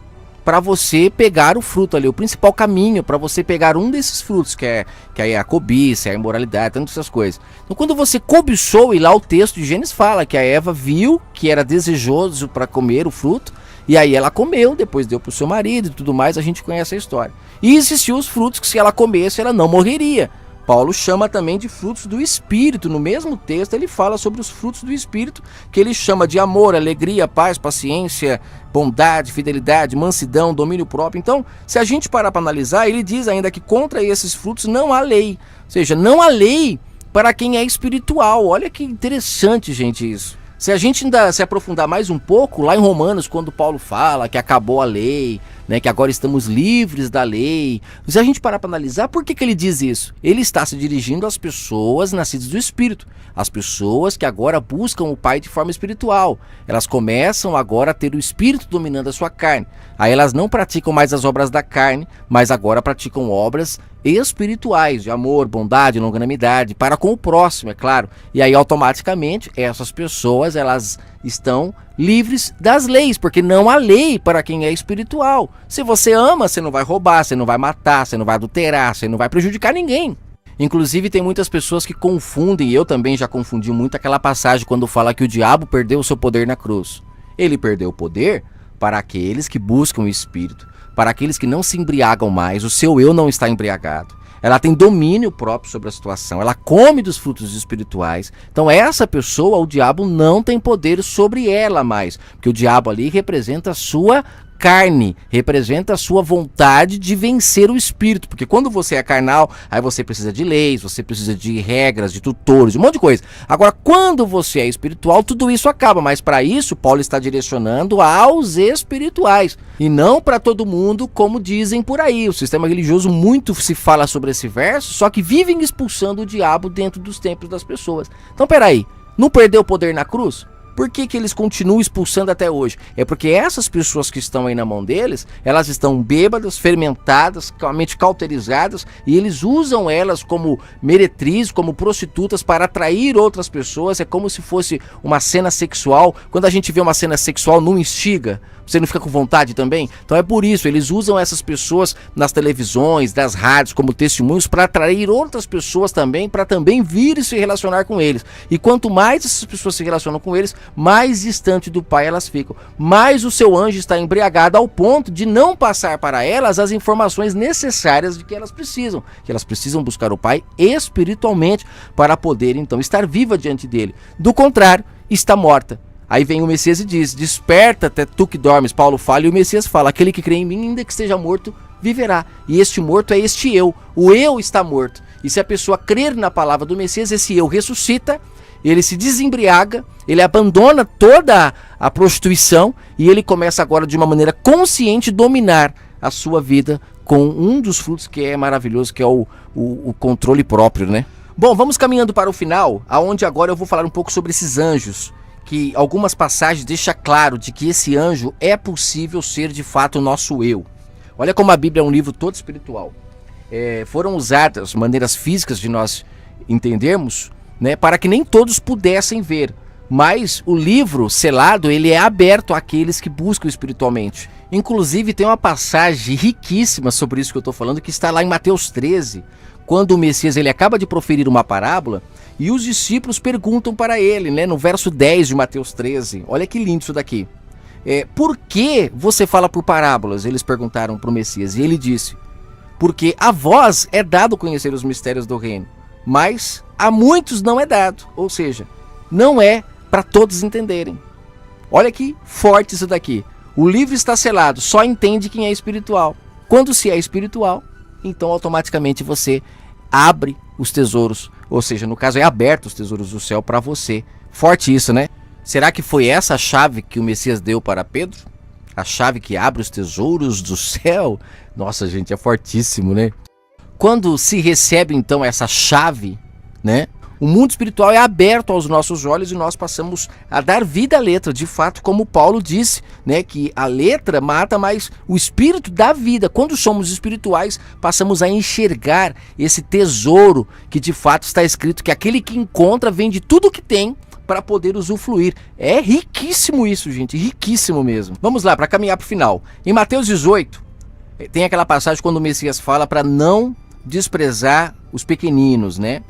para você pegar o fruto ali, o principal caminho para você pegar um desses frutos, que é a cobiça, a imoralidade, tantas essas coisas. Então quando você cobiçou, e lá o texto de Gênesis fala que a Eva viu que era desejoso para comer o fruto, e aí ela comeu, depois deu para o seu marido e tudo mais, a gente conhece a história. E existiam os frutos que se ela comesse, ela não morreria. Paulo chama também de frutos do Espírito. No mesmo texto ele fala sobre os frutos do Espírito, que ele chama de amor, alegria, paz, paciência, bondade, fidelidade, mansidão, domínio próprio. Então, se a gente parar para analisar, ele diz ainda que contra esses frutos não há lei. Ou seja, não há lei para quem é espiritual. Olha que interessante, gente, isso. Se a gente ainda se aprofundar mais um pouco, lá em Romanos, quando Paulo fala que acabou a lei, né, que agora estamos livres da lei, se a gente parar para analisar, por que ele diz isso? Ele está se dirigindo às pessoas nascidas do Espírito, às pessoas que agora buscam o Pai de forma espiritual. Elas começam agora a ter o Espírito dominando a sua carne. Aí elas não praticam mais as obras da carne, mas agora praticam obras espirituais, de amor, bondade, longanimidade, para com o próximo, é claro. E aí automaticamente essas pessoas, elas estão livres das leis, porque não há lei para quem é espiritual. Se você ama, você não vai roubar, você não vai matar, você não vai adulterar, você não vai prejudicar ninguém. Inclusive tem muitas pessoas que confundem, e eu também já confundi muito, aquela passagem quando fala que o diabo perdeu o seu poder na cruz. Ele perdeu o poder para aqueles que buscam o Espírito, para aqueles que não se embriagam mais, o seu eu não está embriagado. ela tem domínio próprio sobre a situação, ela come dos frutos espirituais. Então essa pessoa, o diabo não tem poder sobre ela mais, porque o diabo ali representa a sua carne, representa a sua vontade de vencer o espírito, porque quando você é carnal, aí você precisa de leis, você precisa de regras, de tutores, um monte de coisa. Agora, quando você é espiritual, tudo isso acaba, mas para isso, Paulo está direcionando aos espirituais, e não para todo mundo, como dizem por aí. O sistema religioso muito se fala sobre esse verso, só que vivem expulsando o diabo dentro dos templos das pessoas. Então, peraí, não perdeu o poder na cruz? Por que eles continuam expulsando até hoje? É porque essas pessoas que estão aí na mão deles, elas estão bêbadas, fermentadas, calmamente cauterizadas, e eles usam elas como meretrizes, como prostitutas para atrair outras pessoas. É como se fosse uma cena sexual. Quando a gente vê uma cena sexual, não instiga? Você não fica com vontade também? Então é por isso, eles usam essas pessoas nas televisões, nas rádios, como testemunhos, para atrair outras pessoas também, para também vir e se relacionar com eles. E quanto mais essas pessoas se relacionam com eles, mais distante do Pai elas ficam. Mais o seu anjo está embriagado ao ponto de não passar para elas as informações necessárias de que elas precisam buscar o Pai espiritualmente para poder então estar viva diante dele. Do contrário, está morta. Aí vem o Messias e diz: desperta até tu que dormes. Paulo fala e o Messias fala: aquele que crê em mim, ainda que esteja morto, viverá. E este morto é este eu. O eu está morto. E se a pessoa crer na palavra do Messias, esse eu ressuscita, ele se desembriaga, ele abandona toda a prostituição e ele começa agora de uma maneira consciente dominar a sua vida com um dos frutos que é maravilhoso, que é o controle próprio, né? Bom, vamos caminhando para o final, aonde agora eu vou falar um pouco sobre esses anjos, que algumas passagens deixam claro de que esse anjo é possível ser de fato o nosso eu. Olha como a Bíblia é um livro todo espiritual. Foram usadas maneiras físicas de nós entendermos, né, para que nem todos pudessem ver. Mas o livro selado, ele é aberto àqueles que buscam espiritualmente. Inclusive tem uma passagem riquíssima sobre isso que eu estou falando, que está lá em Mateus 13, quando o Messias ele acaba de proferir uma parábola e os discípulos perguntam para ele, né, no verso 10 de Mateus 13. Olha que lindo isso daqui. Por que você fala por parábolas? Eles perguntaram para o Messias e ele disse: porque a vós é dado conhecer os mistérios do reino, mas a muitos não é dado. Ou seja, não é para todos entenderem. Olha que forte isso daqui. O livro está selado, só entende quem é espiritual. Quando se é espiritual, então automaticamente você abre os tesouros, ou seja, no caso é aberto os tesouros do céu para você. Forte isso, né? Será que foi essa a chave que o Messias deu para Pedro? A chave que abre os tesouros do céu? Nossa, gente, é fortíssimo, né? Quando se recebe então essa chave, né? O mundo espiritual é aberto aos nossos olhos e nós passamos a dar vida à letra, de fato, como Paulo disse, né, que a letra mata, mas o espírito dá vida. Quando somos espirituais, passamos a enxergar esse tesouro que de fato está escrito que aquele que encontra vende tudo o que tem para poder usufruir. É riquíssimo isso, gente, riquíssimo mesmo. Vamos lá, para caminhar para o final. Em Mateus 18, tem aquela passagem quando o Messias fala para não desprezar os pequeninos, né?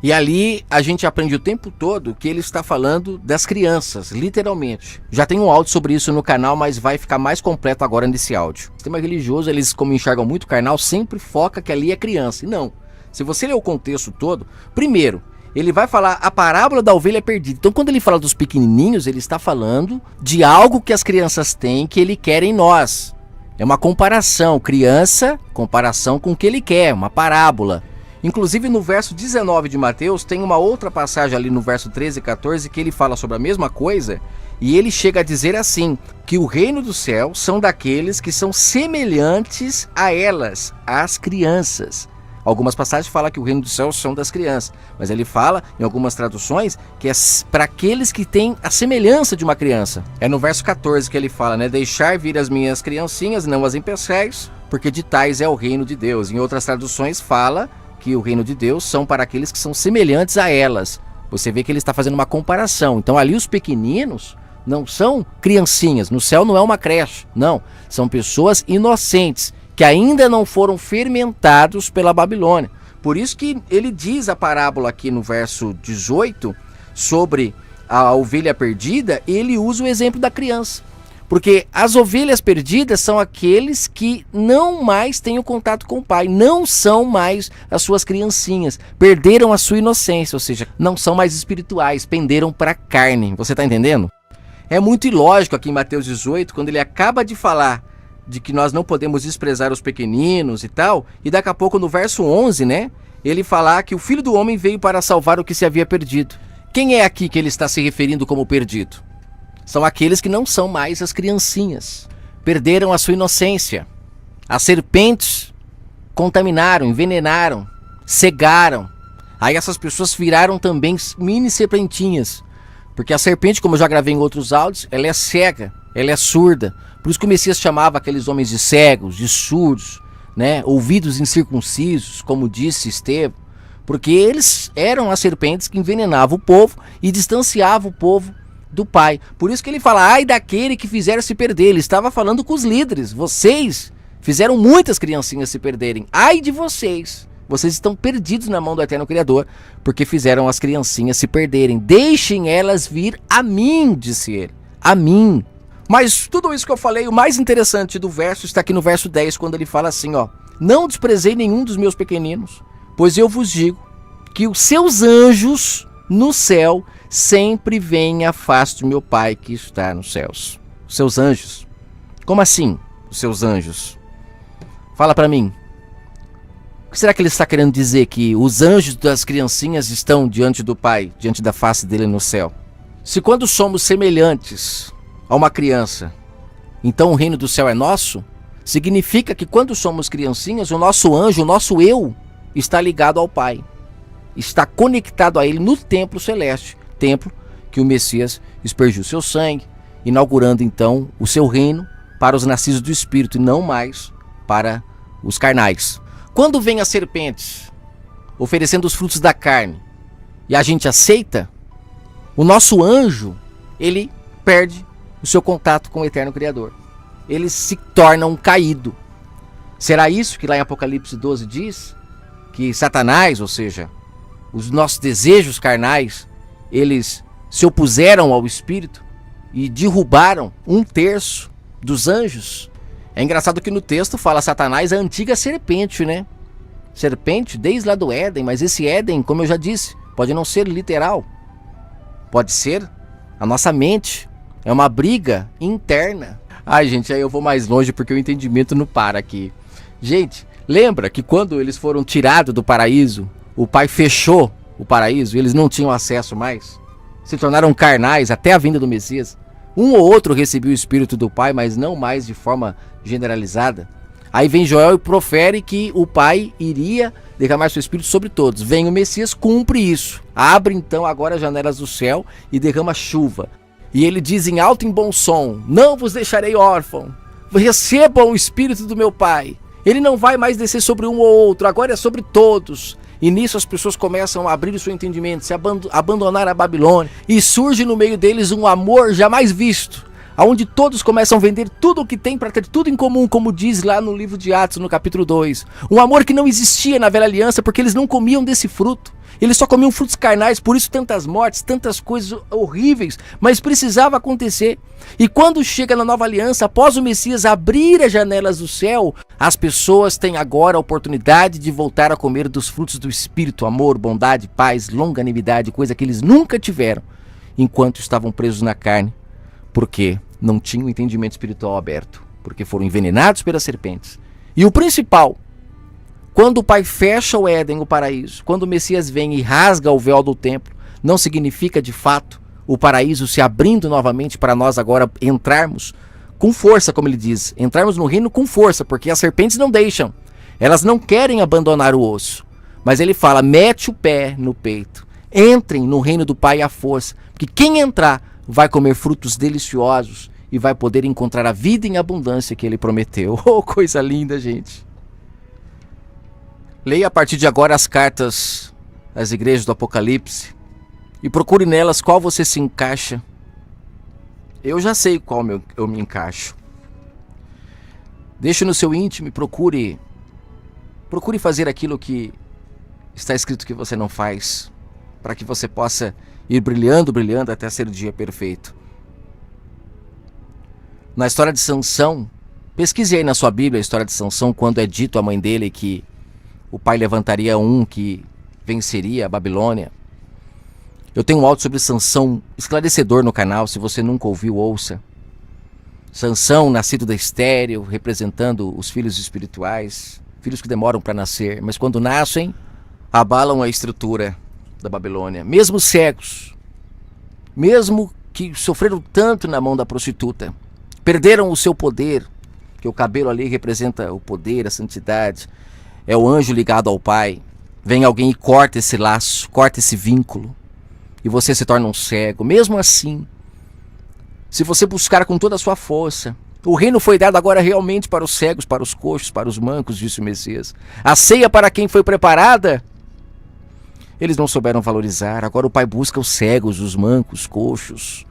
E ali a gente aprende o tempo todo que ele está falando das crianças, literalmente. Já tem um áudio sobre isso no canal, mas vai ficar mais completo agora nesse áudio. O sistema religioso, eles como enxergam muito carnal, sempre foca que ali é criança. E não. Se você ler o contexto todo, primeiro, ele vai falar a parábola da ovelha perdida. Então quando ele fala dos pequenininhos, ele está falando de algo que as crianças têm que ele quer em nós. É uma comparação, criança, comparação com o que ele quer, uma parábola. Inclusive no verso 19 de Mateus tem uma outra passagem ali no verso 13 e 14 que ele fala sobre a mesma coisa e ele chega a dizer assim, que o reino do céu são daqueles que são semelhantes a elas, às crianças. Algumas passagens falam que o reino do céu são das crianças, mas ele fala em algumas traduções que é para aqueles que têm a semelhança de uma criança. É no verso 14 que ele fala, né, deixar vir as minhas criancinhas, não as impeçais, porque de tais é o reino de Deus. Em outras traduções fala que o reino de Deus são para aqueles que são semelhantes a elas. Você vê que ele está fazendo uma comparação. Então ali os pequeninos não são criancinhas, no céu não é uma creche, não. São pessoas inocentes, que ainda não foram fermentados pela Babilônia. Por isso que ele diz a parábola aqui no verso 18, sobre a ovelha perdida, ele usa o exemplo da criança. Porque as ovelhas perdidas são aqueles que não mais têm o contato com o pai, não são mais as suas criancinhas, perderam a sua inocência, ou seja, não são mais espirituais, penderam para a carne. Você está entendendo? É muito ilógico aqui em Mateus 18, quando ele acaba de falar de que nós não podemos desprezar os pequeninos e tal, e daqui a pouco no verso 11, né, ele falar que o Filho do Homem veio para salvar o que se havia perdido. Quem é aqui que ele está se referindo como perdido? São aqueles que não são mais as criancinhas. Perderam a sua inocência. As serpentes contaminaram, envenenaram, cegaram. Aí essas pessoas viraram também mini serpentinhas. Porque a serpente, como eu já gravei em outros áudios, ela é cega, ela é surda. Por isso que o Messias chamava aqueles homens de cegos, de surdos, né? Ouvidos incircuncisos, como disse Estevão. Porque eles eram as serpentes que envenenavam o povo e distanciavam o povo do Pai. Por isso que ele fala, ai daquele que fizeram se perder. Ele estava falando com os líderes. Vocês fizeram muitas criancinhas se perderem. Ai de vocês. Vocês estão perdidos na mão do Eterno Criador, porque fizeram as criancinhas se perderem. Deixem elas vir a mim, disse ele. A mim. Mas tudo isso que eu falei, o mais interessante do verso está aqui no verso 10, quando ele fala assim, ó. Não desprezei nenhum dos meus pequeninos, pois eu vos digo que os seus anjos no céu sempre vêm à face do meu Pai que está nos céus. Os seus anjos. Como assim, os seus anjos? Fala para mim. O que será que ele está querendo dizer? Que os anjos das criancinhas estão diante do Pai, diante da face dele no céu? Se quando somos semelhantes a uma criança, então o reino do céu é nosso, significa que quando somos criancinhas, o nosso anjo, o nosso eu, está ligado ao Pai. Está conectado a ele no templo celeste. Templo que o Messias aspergiu seu sangue, inaugurando então o seu reino para os nascidos do Espírito e não mais para os carnais. Quando vem as serpentes oferecendo os frutos da carne e a gente aceita, o nosso anjo, ele perde o seu contato com o Eterno Criador. Ele se torna um caído. Será isso que lá em Apocalipse 12 diz? Que Satanás, ou seja, os nossos desejos carnais, eles se opuseram ao Espírito e derrubaram 1/3 dos anjos. É engraçado que no texto fala Satanás, a antiga serpente, né? Serpente desde lá do Éden, mas esse Éden, como eu já disse, pode não ser literal. Pode ser a nossa mente. É uma briga interna. Ai, gente, aí eu vou mais longe porque o entendimento não para aqui. Gente, lembra que quando eles foram tirados do paraíso, o Pai fechou o paraíso e eles não tinham acesso mais? Se tornaram carnais até a vinda do Messias. Um ou outro recebeu o Espírito do Pai, mas não mais de forma generalizada. Aí vem Joel e profere que o Pai iria derramar seu Espírito sobre todos. Vem o Messias, cumpre isso. Abre então agora as janelas do céu e derrama chuva. E ele diz em alto e em bom som, não vos deixarei órfão. Recebam o Espírito do meu Pai. Ele não vai mais descer sobre um ou outro, agora é sobre todos. E nisso as pessoas começam a abrir o seu entendimento, se abandonar a Babilônia. E surge no meio deles um amor jamais visto, onde todos começam a vender tudo o que tem para ter tudo em comum, como diz lá no livro de Atos, no capítulo 2. Um amor que não existia na velha aliança, porque eles não comiam desse fruto. Eles só comiam frutos carnais, por isso tantas mortes, tantas coisas horríveis, mas precisava acontecer. E quando chega na nova aliança, após o Messias abrir as janelas do céu, as pessoas têm agora a oportunidade de voltar a comer dos frutos do Espírito, amor, bondade, paz, longanimidade, coisa que eles nunca tiveram, enquanto estavam presos na carne, porque não tinham entendimento espiritual aberto, porque foram envenenados pelas serpentes. E o principal, quando o Pai fecha o Éden, o paraíso, quando o Messias vem e rasga o véu do templo, não significa de fato o paraíso se abrindo novamente para nós agora entrarmos com força, como ele diz, entrarmos no reino com força, porque as serpentes não deixam, elas não querem abandonar o osso, mas ele fala, mete o pé no peito, entrem no reino do Pai à força, porque quem entrar vai comer frutos deliciosos e vai poder encontrar a vida em abundância que ele prometeu. Oh, coisa linda, gente! Leia a partir de agora as cartas às igrejas do Apocalipse e procure nelas qual você se encaixa. Eu já sei qual eu me encaixo. Deixe no seu íntimo e procure fazer aquilo que está escrito que você não faz, para que você possa ir brilhando, brilhando até ser o dia perfeito. Na história de Sansão, pesquise aí na sua Bíblia a história de Sansão, quando é dito à mãe dele que o pai levantaria um que venceria a Babilônia. Eu tenho um áudio sobre Sansão esclarecedor no canal, se você nunca ouviu, ouça. Sansão, nascido da estéril, representando os filhos espirituais, filhos que demoram para nascer, mas quando nascem, abalam a estrutura da Babilônia. Mesmo cegos, mesmo que sofreram tanto na mão da prostituta, perderam o seu poder, que o cabelo ali representa o poder, a santidade, é o anjo ligado ao Pai. Vem alguém e corta esse laço, corta esse vínculo, e você se torna um cego. Mesmo assim, se você buscar com toda a sua força, o reino foi dado agora realmente para os cegos, para os coxos, para os mancos, disse o Messias. A ceia para quem foi preparada, eles não souberam valorizar. Agora o Pai busca os cegos, os mancos, coxos,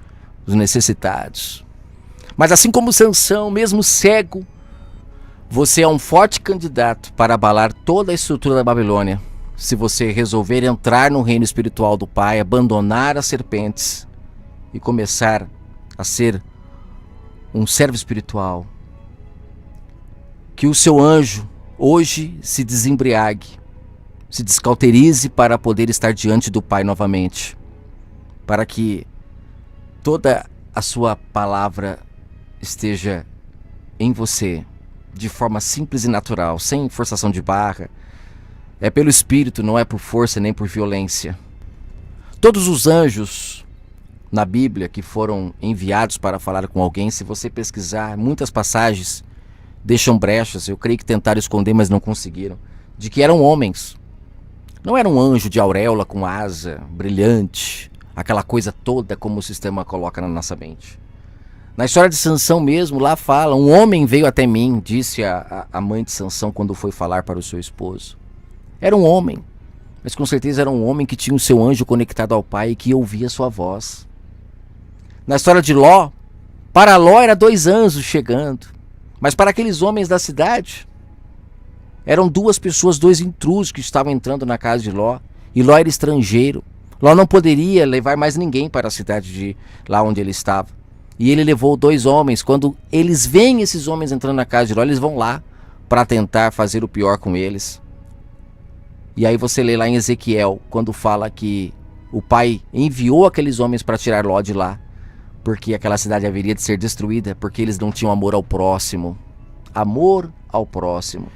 os necessitados. Mas assim como Sansão, mesmo cego, você é um forte candidato para abalar toda a estrutura da Babilônia. Se você resolver entrar no reino espiritual do Pai, abandonar as serpentes e começar a ser um servo espiritual. Que o seu anjo hoje se desembriague, se descauterize para poder estar diante do Pai novamente, para que toda a sua palavra esteja em você de forma simples e natural, sem forçação de barra. É pelo Espírito, não é por força nem por violência. Todos os anjos na Bíblia que foram enviados para falar com alguém, se você pesquisar, muitas passagens deixam brechas, eu creio que tentaram esconder, mas não conseguiram, de que eram homens. Não era um anjo de auréola com asa, brilhante, aquela coisa toda como o sistema coloca na nossa mente. Na história de Sansão mesmo, lá fala, um homem veio até mim, disse a mãe de Sansão quando foi falar para o seu esposo. Era um homem, mas com certeza era um homem que tinha o seu anjo conectado ao Pai e que ouvia sua voz. Na história de Ló, para Ló era 2 anjos chegando, mas para aqueles homens da cidade, eram 2 pessoas, 2 intrusos que estavam entrando na casa de Ló, e Ló era estrangeiro. Ló não poderia levar mais ninguém para a cidade de lá onde ele estava. E ele levou 2 homens. Quando eles veem esses homens entrando na casa de Ló, eles vão lá para tentar fazer o pior com eles. E aí você lê lá em Ezequiel, quando fala que o pai enviou aqueles homens para tirar Ló de lá, porque aquela cidade haveria de ser destruída, porque eles não tinham amor ao próximo. Amor ao próximo.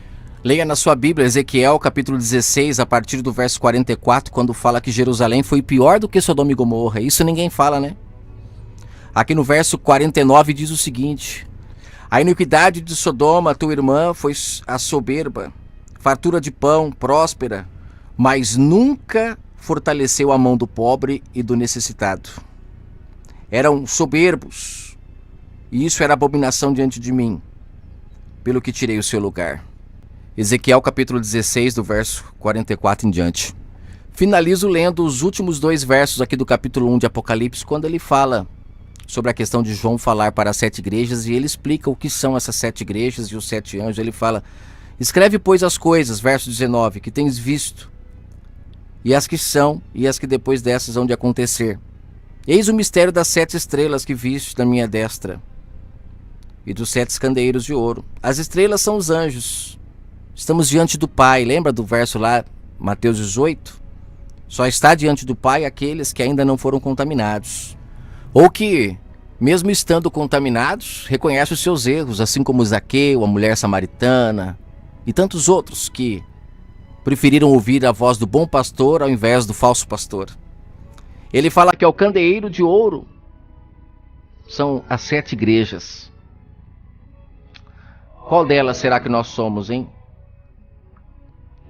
Leia na sua Bíblia, Ezequiel capítulo 16, a partir do verso 44, quando fala que Jerusalém foi pior do que Sodoma e Gomorra. Isso ninguém fala, né? Aqui no verso 49 diz o seguinte: a iniquidade de Sodoma, tua irmã, foi a soberba, fartura de pão, próspera, mas nunca fortaleceu a mão do pobre e do necessitado. Eram soberbos, e isso era abominação diante de mim, pelo que tirei o seu lugar. Ezequiel capítulo 16, do verso 44 em diante. Finalizo lendo os últimos 2 versos aqui do capítulo 1 de Apocalipse, quando ele fala sobre a questão de João falar para as 7 igrejas, e ele explica o que são essas 7 igrejas e os 7 anjos. Ele fala: escreve, pois, as coisas, verso 19, que tens visto, e as que são, e as que depois dessas hão de acontecer. Eis o mistério das 7 estrelas que viste na minha destra, e dos 7 candeeiros de ouro. As estrelas são os anjos. Estamos diante do Pai. Lembra do verso lá, Mateus 18? Só está diante do Pai aqueles que ainda não foram contaminados, ou que, mesmo estando contaminados, reconhecem os seus erros, assim como Zaqueu, a mulher samaritana e tantos outros que preferiram ouvir a voz do bom pastor ao invés do falso pastor. Ele fala que é o candeeiro de ouro. São as 7 igrejas. Qual delas será que nós somos, hein?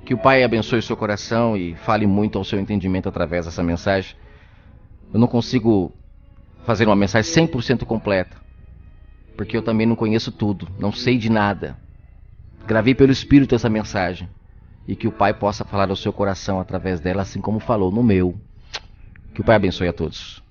Que o Pai abençoe o seu coração e fale muito ao seu entendimento através dessa mensagem. Eu não consigo fazer uma mensagem 100% completa, porque eu também não conheço tudo, não sei de nada. Gravei pelo Espírito essa mensagem, e que o Pai possa falar ao seu coração através dela, assim como falou no meu. Que o Pai abençoe a todos.